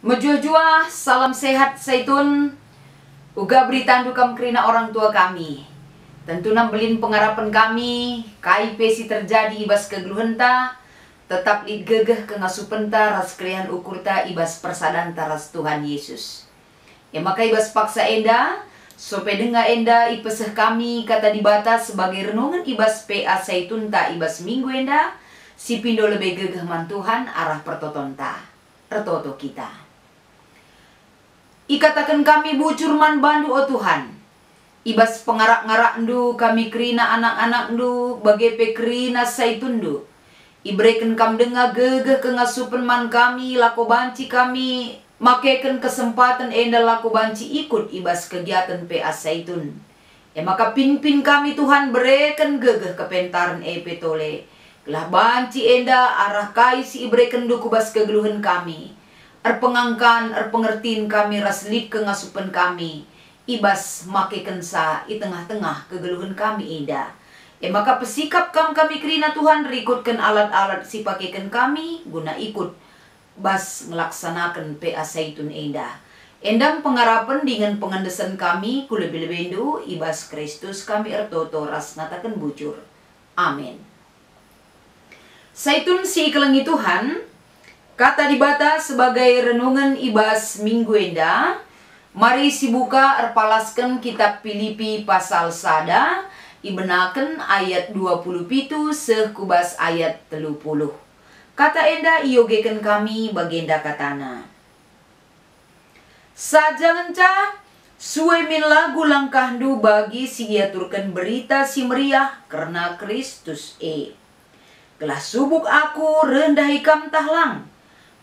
Mejua-jua, salam sehat Saitun. Uga berita dukam kerina orang tua kami. Tentu belin pengharapan kami, kai pesi terjadi ibas kegeluhenta, tetap lid gegeh kengasupenta ras krian ukurta ibas persadanta ras Tuhan Yesus. Ya maka ibas paksa enda, sope denga enda ipeseh kami kata dibatas sebagai renungan ibas PA Saitunta ibas minggu enda, si pindo lebih gegeh man Tuhan arah pertotonta, ertoto kita. Ikatakan kami bucur man bandu o Tuhan. Ibas pengarak-ngarak ndu kami kerina anak-anak ndu bagepe kerina Saitun ndu. Ibreken kam denga gegeh kengasupen man kami lako banci kami makeken kesempatan enda lako banci ikut ibas kegiatan PA Saitun. Maka pin kami Tuhan bereken gegeh kepentaran petole. Kelah banci enda arah kai si ibreken ndu kubas kegeluhan kami. Erpengangkan, erpengertiin kami raslit kengasupan kami. Ibas make kensa i tengah-tengah kegeluhan kami eda. Maka pesikap kami kerina Tuhan rikutkan alat-alat si pakaikan kami guna ikut bas melaksanakan PA Saitun eda. Endang pengharapan dengan pengandesan kami kulebih-lebendu ibas Kristus kami ertoto ras ngatakan bujur. Amin. Saitun si kelengi Tuhan, kata dibatas sebagai renungan ibas minggu enda. Mari sibuka erpalaskan kitab Filipi pasal sada, ibenaken ayat 27 sekubas ayat 30. Kata enda iyogekan kami bagenda katana. Sajanganca suwe min lagu langkah du bagi si iaturkan berita si meriah karena Kristus Kelah subuk aku rendah ikam tahlang.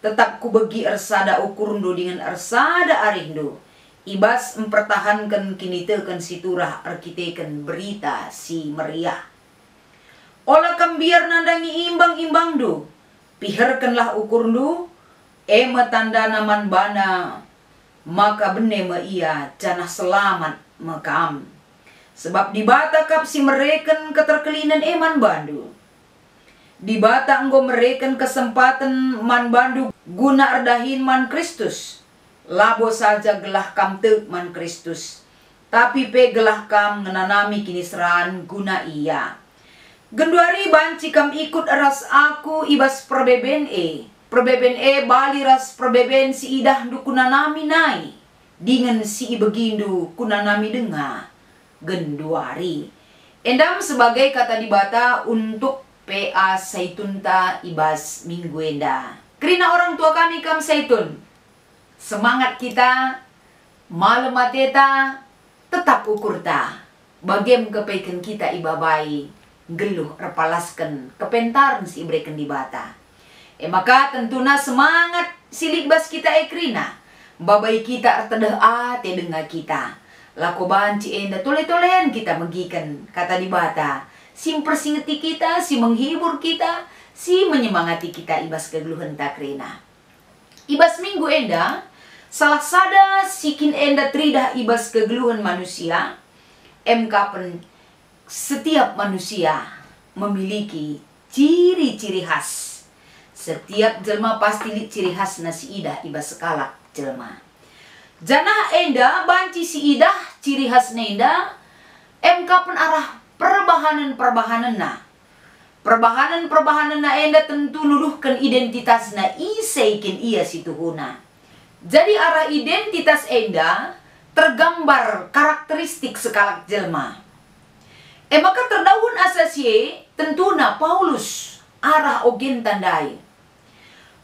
Tetap ku begi ersada ukur ndu dengan ersada arindu. Ibas mempertahankan kini teken si turah arkiteken berita si meriah. Olah kam biar nandangi imbang-imbang du. Piherkanlah ukur ndu. Ema tanda naman bana. Maka bene me ia canah selamat mekam. Sebab dibata kap si mereken keterkelinan eman bandu. Dibata enggo mereken kesempatan man bandu guna erdahin man Kristus. Labo saja gelah kam teuk man Kristus. Tapi pe gelah kam ngenanami kini seran guna ia. Genduari banci kam ikut ras aku ibas perbeben Perbeben bali ras perbeben si idah du kunanami nai. Dengan si ibegindu kunanami denga. Genduari. Endam sebagai kata dibata untuk PA Saitunta ibas minggu enda. Kerina orang tua kami kam Saitun. Semangat kita, malam mateta, tetap ukur ta. Bagem kepaikan kita ibabai, geluh erpalaskan, kepentaran si ibreken dibata. Maka tentuna semangat silik bas kita kerina. Babai kita ertedah ate dengar kita. Lako banci enda tole-tolean kita megikan kata dibata. Si mempersingeti kita, si menghibur kita, si menyemangati kita ibas kegeluhan takrina. Ibas minggu enda, salah sada sikin enda tridah ibas kegeluhan manusia. Kapan setiap manusia memiliki ciri-ciri khas. Setiap jelma pasti ciri khas nasi idah ibas sekalak jelma. Janah enda banci si idah ciri khas nenda. Kapan arah perbahanan na enda tentu nuduhkan identitas na isaikin ia situhuna. Jadi arah identitas enda tergambar karakteristik sekalak jelma. Maka terdahun asasye tentuna Paulus arah ogen tandai.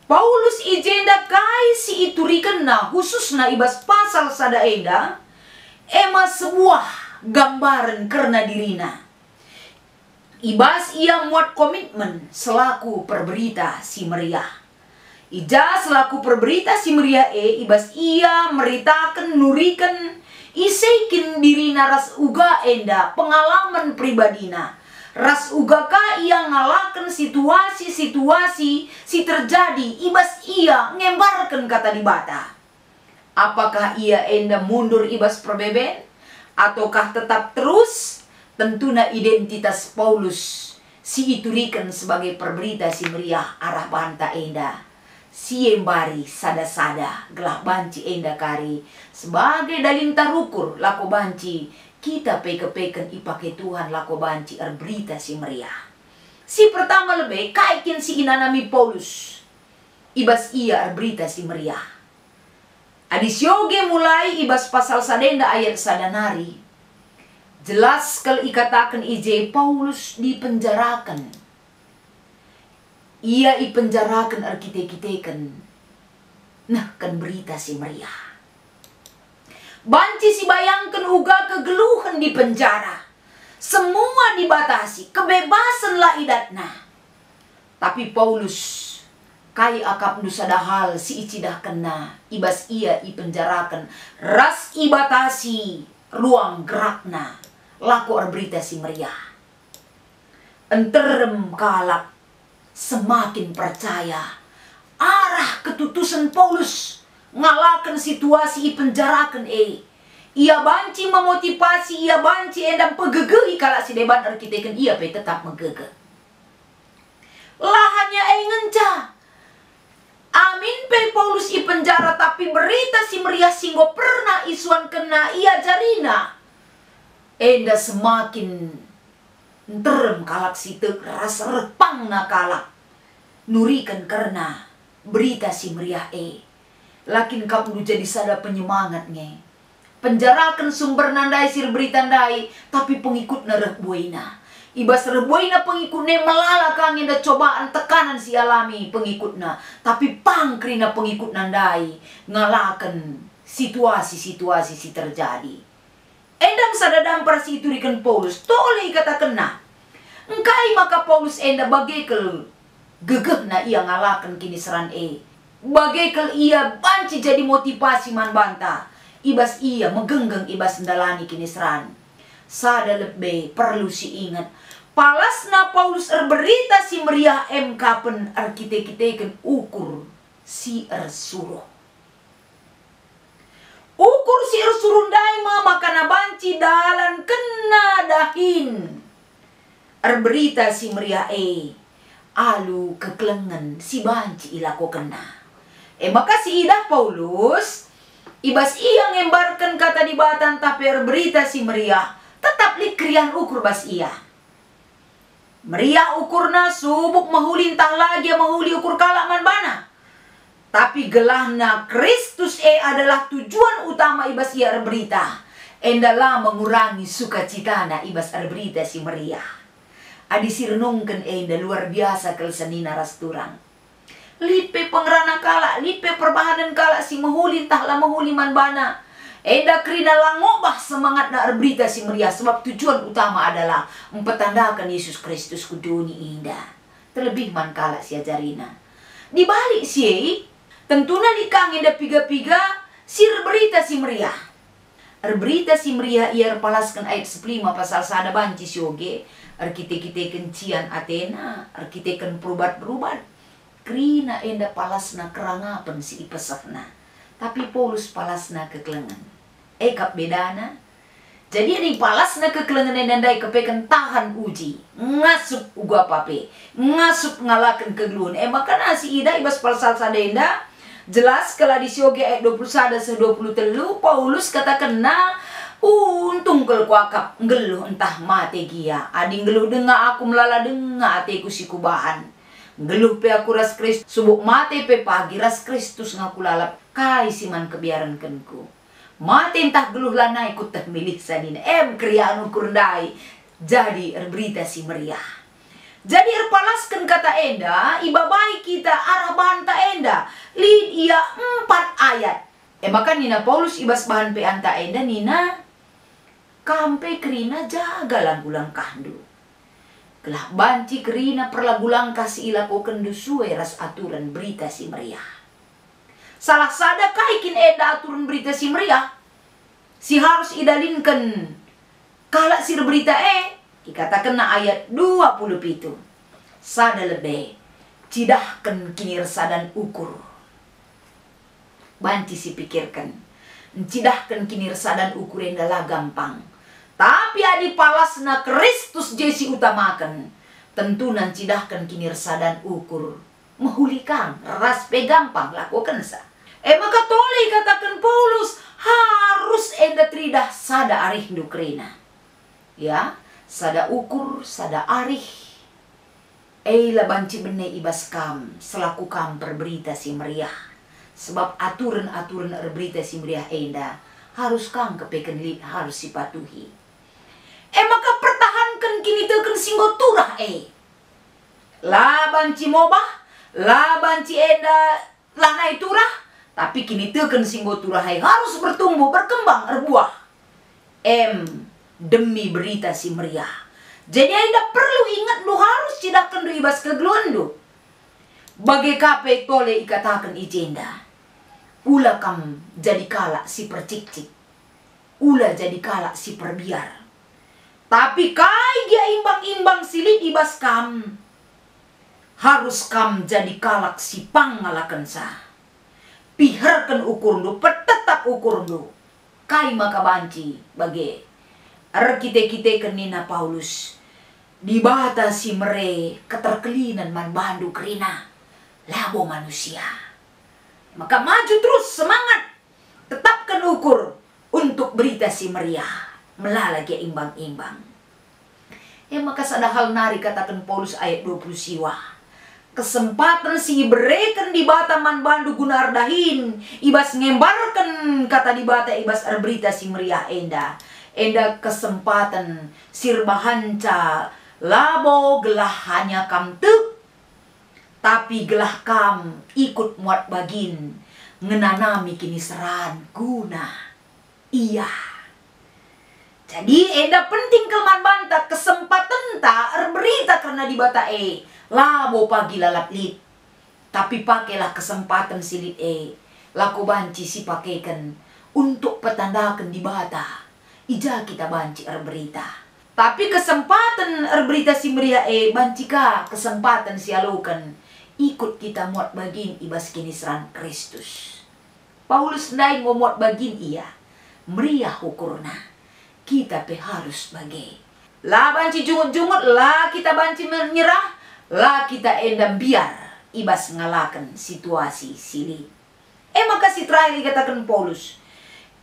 Paulus ijenda kai si iturikan na khusus na ibas pasal sada enda sebuah gambaran karena dirina. Ibas ia muat komitmen selaku perberita si meriah. Ija selaku perberita si meriah ibas ia meritakan nurikan isaikin dirina ras uga enda pengalaman pribadina. Ras uga ka ia ngalakan situasi-situasi si terjadi ibas ia ngembarkan kata dibata. Apakah ia enda mundur ibas perbeben? Ataukah tetap terus? Tentuna identitas Paulus si iturikan sebagai perberita si meriah arah banta enda. siembari sada-sada gelah banci enda kari sebagai dalin tarukur lako banci kita peke-peken ipake Tuhan lako banci berita si meriah. Si pertama lebih kaikin si inanami Paulus ibas ia berita si meriah. Adis yoge mulai ibas pasal sadenda ayat sadanari. Jelas kalau ikatakan ije Paulus dipenjarakan. Ia ipenjarakan arkite-kiteken. Nah kan berita si meriah. Banci si bayangkan uga kegeluhan di penjara. Semua dibatasi, kebebasan lah idatna. Tapi Paulus kai akap nusa dahal si icidah kena ibas ia ipenjarakan ras ibatasi ruang gerakna laku berita si meriah. Enterem kalap semakin percaya arah ketutusan Paulus ngalakan situasi ipenjarakan ia banci memotivasi ia banci endam pegege kala si deban arkiteken ia pe tetap megege lahannya ngenca. Amin pe Paulus i penjara tapi berita si meriah singgo pernah isuan kena ia jarina. Enda semakin terem kalak si rasa repang na kalak. Nurikan karena berita si meriah Lakin kamu jadi sada penyemangatnya. Penjarakan sumber nandai sir berita nandai tapi pengikut na buina. Ibas rebuina pengikutnya melala kangin da cobaan tekanan si alami pengikutna. Tapi pangkrina pengikut nandai ngalakan situasi-situasi si terjadi. Endam sadadam persi iturikan Paulus. Toleh kata kena. Engkai maka Paulus enda bagekel gegeh na ia ngalakan kini seran bagekel ia banci jadi motivasi man banta. Ibas ia megenggeng ibas ndalani kini seran. Sada lebih perlu si ingat. Palasna Paulus berita si meriah kapen arkite-kiteken ukur si suruh. Ukur si suruh daima makana banci dalan kena dahin. Berita si meriah alu keklengan si banci ilako kena. Maka si idah Paulus ibas ia ngembarkan kata di batan tapi berita si meriah tetap likrian ukur bas ia. Meriah ukurna subuk mahulintah lagi mahuli ukur kalak man bana. Tapi gelahna Kristus adalah tujuan utama ibas ia berita. Endalah mengurangi sukacitana ibas berita si meriah. Adi sirnungken enda luar biasa kelsenina rasturang. Lipe pengerana kalak, lipe perbahanan kalak si mahulintah lah mahuli man bana. Enda krina langobah semangat na berita si meriah sebab tujuan utama adalah mempertandakan Yesus Kristus ku dunia indah. Terlebih man kala si ajarina. Di balik si tentunya dikang enda piga-piga si berita si meriah. Berita si meriah ia palaskan ayat 15 pasal sada banci sioge. Arkite-kite kencian Athena, arkiteken perubat-perubat. Krina enda palasna kerangapan si ipesakna. Tapi Paulus palasna keklengan. Kap bedana. Jadi ada palasna keklengan nandai kepekan tahan uji. Ngasup uga pape. Ngasup ngalakan kegeluhan. Makanya si ida ibas pasal sadenda. Jelas kalau di sioge ayat 21 se 23 Paulus katakan untung kel kuakap ngeluh entah mate gia. Adi ngeluh denga aku melala denga ateku si kubahan. Ngeluh pe aku ras Kristus subuk mate pe pagi ras Kristus ngaku lalap kai siman kebiaran kenku. Mate entah geluh lana ikut tak milih sadina krian ukur dai. Jadi berita si meriah. Jadi palaskan kata enda ibabai kita arah banta enda lid ia 4 ayat. Maka nina Paulus ibas bahan pe anta enda nina kampe krina jaga langgulang kahdu. Kelah banci kerina perlagulang kasih ilako kendu suwe ras aturan berita si meriah. Salah sada kaikin eda aturan berita si meriah. Si harus idalinkan kalak si berita dikatakan na ayat 20 itu. Sada lebih cidahkan kini resadan ukur. Banci si pikirkan. Cidahkan kini resadan ukur endalah gampang. Tapi adi palasna Kristus jesi utamakan. Tentu nan cidahkan kini resadan ukur Mehulikan, raspe gampang lakukan sa. Maka toleh katakan Paulus, harus enda tridah sada arih dukrena. Ya, sada ukur, sada arih. Eila banci bene ibas kam, selaku kam berberita si meriah. Sebab aturan-aturan berberita si meriah enda, harus kang kepeken harus dipatuhi. Maka pertahankan kini teken singgo turah La banci mobah, la banci enda lanai turah. Tapi kini teken singgo turahai harus bertumbuh, berkembang, berbuah. Demi berita si meriah. Jadi anda perlu ingat lu harus cidakan du ibas kegeluandu. Bagai kape tole ikatakan ijenda. Ula kam jadi kalak si percik-cik. Ula jadi kalak si perbiar. Tapi kai dia imbang-imbang silit ibas kam. Harus kam jadi kalak si pangalakan sah. Piharkan ukurnu, petetap ukurnu. Kai maka banci bagi kita kenina Paulus. Dibatasi mere keterkelinan man bandu kerina. Labo manusia. Maka maju terus semangat. Tetapkan ukur untuk berita si meriah. Melalagi imbang-imbang. Maka sada hal nari katakan Paulus ayat 20 siwa. Kesempatan si bereken di bata man bandu guna ardahin. Ibas ngembarkan kata di bata ibas berita si meriah enda. Enda kesempatan sirbahanca labo gelah hanya kam tek. Tapi gelah kam ikut muat bagin. Ngenanami kini seran guna. Iya. Jadi enda penting kelman banta kesempatan tak berita karena di bata labo pagi lalap lit. Tapi pakailah kesempatan silit laku banci si pakaikan untuk petandakan di bata. Ija kita banci berita. Tapi kesempatan berita si meriah bancika kesempatan si alukan ikut kita muat bagin ibas kinisran Kristus. Paulus ndai ngomuat bagin iya. Meriah ukurna. Kita pe harus bagi. La banci jungut-jungut, la kita banci menyerah, la kita endam biar ibas ngalakan situasi sili. Maka si terakhir dikatakan Paulus.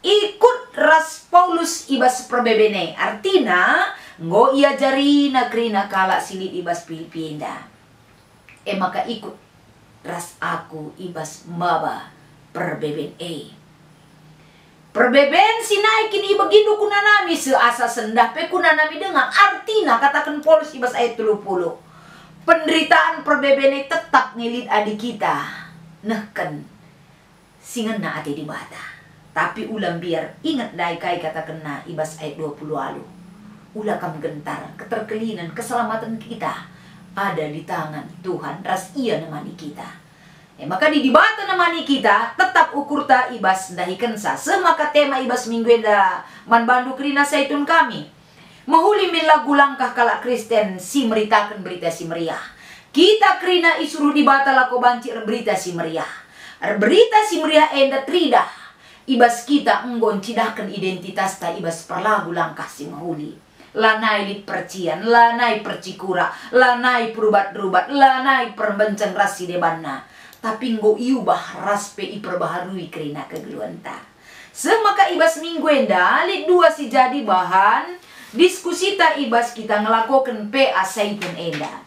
Ikut ras Paulus ibas perbebene. Artinya, ngo ia jari nakrina kala sili ibas Filipina. Maka ikut ras aku ibas maba perbeben Perbeben sinaikin ibagindo kunanami seasa sendah pe kunanami dengan artina katakan Paulus ibas ayat 30. Penderitaan perbebene tetap ngilit adik kita. Nehken singan na ati di bata. Tapi ulam biar ingat dai kai katakan na ibas ayat 20 lalu. Ulah kam gentar keterkelinan keselamatan kita ada di tangan Tuhan ras ia nemani kita. Maka di dibata namani kita tetap ukur ta ibas dahikan sa. Semaka tema ibas minggu eda man bandu kerina saitun kami. Mahuli min lagu langkah kala Kristen si meritakan berita si meriah. Kita kerina isuruh dibata lako banci berita si meriah. Berita si meriah enda tridah. Ibas kita enggon cidahkan identitas ta ibas perlagu langkah si mahuli. Lanai lit percian, lanai percikura, lanai perubat-rubat, lanai perbenceng rasi debanna. Tapi nggo iubah raspe iperbaharui kerina kegeluanta. Semaka ibas minggu enda lit dua si jadi bahan diskusi ta ibas kita ngelakukan PA saitun enda.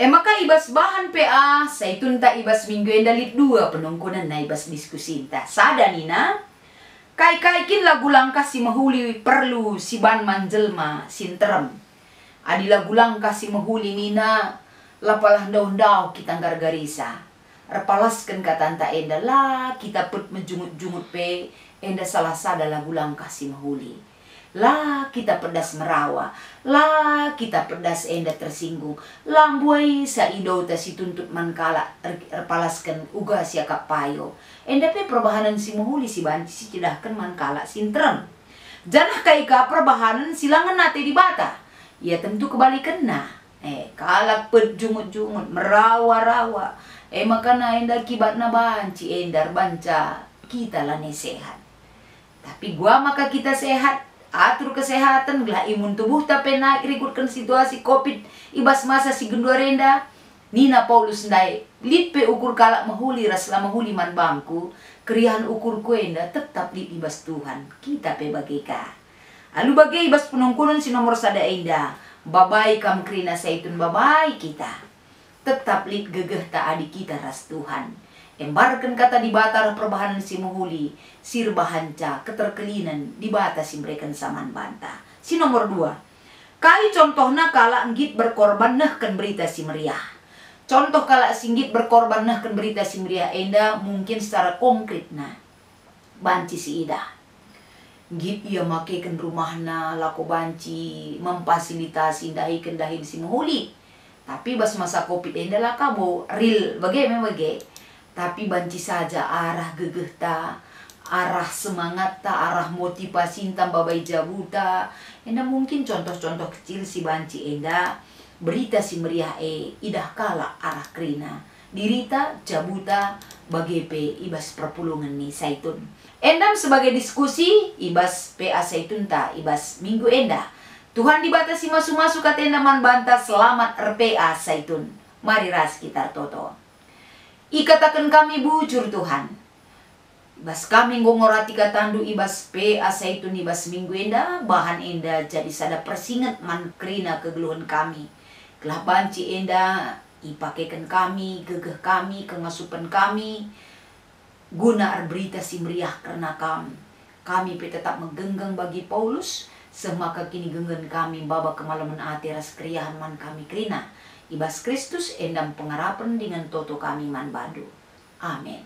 Maka ibas bahan PA saitun ta ibas minggu enda lit dua penungkunan na ibas diskusi ta. Sada nina kai-kaikin lagu langkah si mahuli perlu si ban manjelma sinterem. Adi lagu langkah si mahuli nina lapalah daun-daun kita gargarisa. Repalaskan kata anta enda lah kita put menjungut-jungut pe enda salah sada lagu langkah si mahuli. Lah kita pedas merawa, lah kita pedas enda tersinggung. Lambuai sa ido ta si tuntut mankala repalaskan uga si akak payo. Enda pe perbahanan si mahuli si banci si cidahkan mankala sintrem. Janah kaika perbahanan silangan nate di bata. Ya tentu kebalikan nah. Kalak put jungut-jungut merawa-rawa. Maka na enda kibat na banci endar banca kita lah sehat. Tapi gua maka kita sehat, atur kesehatan gelah imun tubuh tapi naik rikutkan situasi covid ibas masa si gendua renda. Nina Paulus ndai lipe ukur kalak mahuli rasla mahuli man bangku keriahan ukur kuenda tetap lit ibas Tuhan kita pe bageka. Alu bagai ibas penungkunun si nomor sada enda babai kam krina saitun babai kita tetap lit gegeh ta adi kita ras Tuhan. Embarkan kata di batar perbahanan si muhuli sir bahanca keterkelinan di bata si mereka saman banta. Si nomor 2 kai contohna kala enggit berkorban nehken berita si meriah. Contoh kala singgit berkorban nehken berita si meriah enda mungkin secara konkret na banci si ida. Git ia makaikan rumahna lako banci memfasilitasi dahi si muhuli. Tapi bas masa covid enda lah kabo real bagaimana. Tapi banci saja arah gegeh ta, arah semangat ta, arah motivasi tambah bayi jabuta. Enda mungkin contoh-contoh kecil si banci enda berita si meriah idah kala arah krina. Dirita jabuta bagepe ibas perpulungan ni saitun. Endam sebagai diskusi ibas PA saitun ta ibas minggu enda. Tuhan dibatasi masuk-masuk kata enda man bantah selamat RPA saitun. Mari ras kita toto. Ikatakan kami bujur Tuhan. Ibas kami ngorati katandu ibas PA saitun ibas minggu enda bahan enda jadi sada persingat man krina kegeluhan kami. Kelah banci enda ipakaikan kami, gegeh kami, kengasupan kami guna berita si meriah karena kami tetap menggenggang bagi Paulus semaka kini genggen kami baba kemalaman ati ras keriahan man kami krina ibas Kristus endam pengarapan dengan toto kami man badu. Amin.